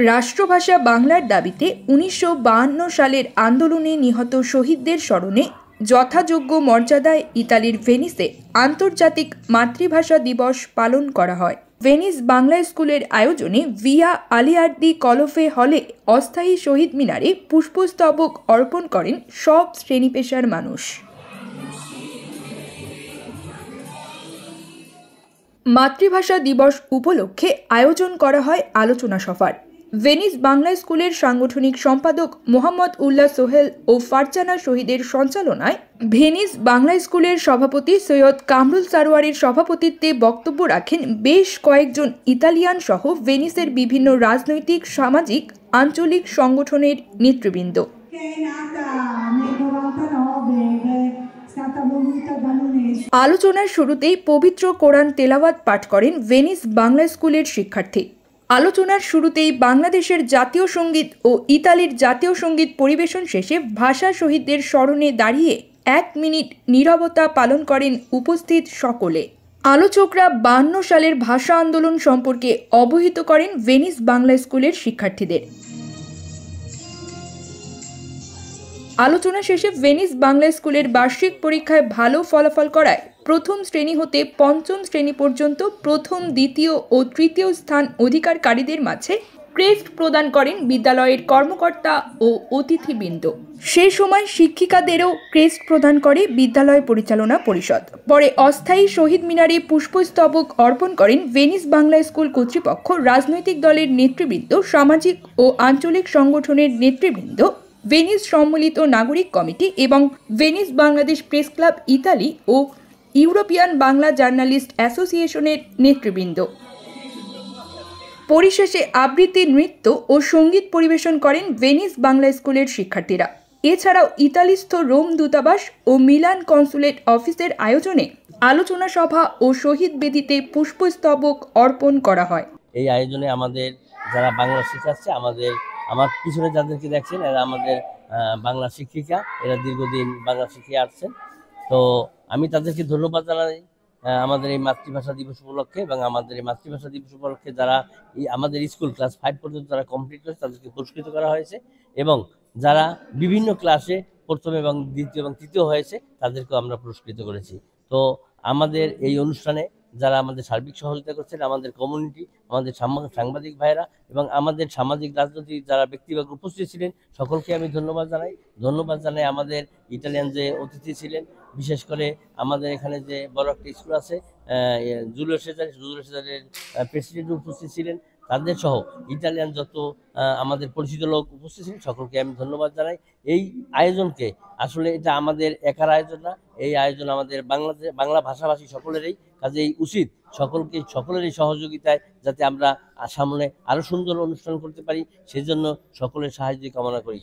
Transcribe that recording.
রাষ্ট্রভাষা বাংলার দাবিতে ১৯৫২ সালের আন্দোলনে নিহত শহীদদের স্মরণে যথাযোগ্য মর্যাদায় ইতালির ভেনিসে আন্তর্জাতিক মাতৃভাষা দিবস পালন করা হয়। ভেনিস বাংলা স্কুলের আয়োজনে ভিয়া আলিয়ার্দি কলোফে হলে অস্থায়ী শহীদ মিনারে পুষ্পস্তবক অর্পণ করেন সব শ্রেণী পেশার মানুষ। মাতৃভাষা দিবস উপলক্ষে আয়োজন করা হয় আলোচনা সভার। ভেনিস বাংলা স্কুলের সাংগঠনিক সম্পাদক মোহাম্মদ উল্লাহ সোহেল ও ফারজানা শহীদের সঞ্চালনায় ভেনিস বাংলা স্কুলের সভাপতি সৈয়দ কামরুল সারোয়ারের সভাপতিত্বে বক্তব্য রাখেন বেশ কয়েকজন ইতালিয়ান সহ ভেনিসের বিভিন্ন রাজনৈতিক, সামাজিক, আঞ্চলিক সংগঠনের নেতৃবৃন্দ। আলোচনার শুরুতেই পবিত্র কোরআন তেলাওয়াত পাঠ করেন ভেনিস বাংলা স্কুলের শিক্ষার্থী। আলোচনার শুরুতেই বাংলাদেশের জাতীয় সঙ্গীত ও ইতালির জাতীয় সঙ্গীত পরিবেশন শেষে ভাষা শহীদদের স্মরণে দাঁড়িয়ে ১ মিনিট নীরবতা পালন করেন উপস্থিত সকলে। আলোচকরা ৫২ সালের ভাষা আন্দোলন সম্পর্কে অবহিত করেন ভেনিস বাংলা স্কুলের শিক্ষার্থীদের। আলোচনা শেষে ভেনিস বাংলা স্কুলের বার্ষিক পরীক্ষায় ভালো ফলাফল করায় প্রথম শ্রেণী হতে পঞ্চম শ্রেণী পর্যন্ত প্রথম, দ্বিতীয় ও তৃতীয় স্থান অধিকারকারীদের মাঝে ক্রেস্ট প্রদান করেন বিদ্যালয়ের কর্মকর্তা ও অতিথিবৃন্দ। সে সময় শিক্ষিকাদেরও ক্রেস্ট প্রদান করে বিদ্যালয় পরিচালনা পরিষদ। পরে অস্থায়ী শহীদ মিনারে পুষ্পস্তবক অর্পণ করেন ভেনিস বাংলা স্কুল কর্তৃপক্ষ, রাজনৈতিক দলের নেতৃবৃন্দ, সামাজিক ও আঞ্চলিক সংগঠনের নেতৃবৃন্দ, ভেনিস সম্মিলিত নাগরিক কমিটি এবং Venice Bangladesh press club Italy ও ইউরোপিয়ান বাংলা জার্নালিস্ট অ্যাসোসিয়েশনের নেতৃবৃন্দ। পরিশেষে আবৃত্তি, নৃত্য ও সঙ্গীত পরিবেশন করেন ভেনিস বাংলা স্কুলের শিক্ষার্থীরা। এছাড়াও ইতালিস্থ রোম দূতাবাস ও মিলান কনসুলেট অফিসের আয়োজনে আলোচনা সভা ও শহীদ বেদিতে পুষ্পস্তবক অর্পণ করা হয়। এই আয়োজনে আমাদের যারা বাংলা শিখাচ্ছে, আমার পিছনে যাদেরকে দেখছেন এরা আমাদের বাংলা শিক্ষিকা, এরা দীর্ঘদিন বাংলা শিখিয়ে আসছেন। তো আমি তাদেরকে ধন্যবাদ জানাই আমাদের এই মাতৃভাষা দিবস উপলক্ষে, এবং আমাদের এই মাতৃভাষা দিবস উপলক্ষে যারা আমাদের স্কুল ক্লাস 5 পর্যন্ত যারা কমপ্লিট করেছে তাদেরকে পুরস্কৃত করা হয়েছে, এবং যারা বিভিন্ন ক্লাসে প্রথম এবং দ্বিতীয় এবং তৃতীয় হয়েছে তাদেরকেও আমরা পুরস্কৃত করেছি। তো আমাদের এই অনুষ্ঠানে যারা আমাদের সার্বিক সহযোগিতা করছেন, আমাদের কমিউনিটি, আমাদের সাংবাদিক ভাইয়েরা এবং আমাদের সামাজিক রাজনৈতিক যারা ব্যক্তিবর্গ উপস্থিত ছিলেন সকলকে আমি ধন্যবাদ জানাই। আমাদের ইতালিয়ান যে অতিথি ছিলেন, বিশেষ করে আমাদের এখানে যে বড় একটা স্কুল আছে জুলিয়াস সেজারের প্রেসিডেন্ট উপস্থিত ছিলেন, তাদের সহ ইতালিয়ান যত আমাদের পরিচিত লোক উপস্থিত ছিলেন সকলকে আমি ধন্যবাদ জানাই। এই আয়োজনকে আসলে এটা আমাদের একার আয়োজন না, এই আয়োজন আমাদের বাংলা ভাষাভাষী সকলেরই, কাজেই উচিত সকলেরই সহযোগিতায় যাতে আমরা সামনে আরও সুন্দর অনুষ্ঠান করতে পারি, সেজন্য সকলের সাহায্য কামনা করি।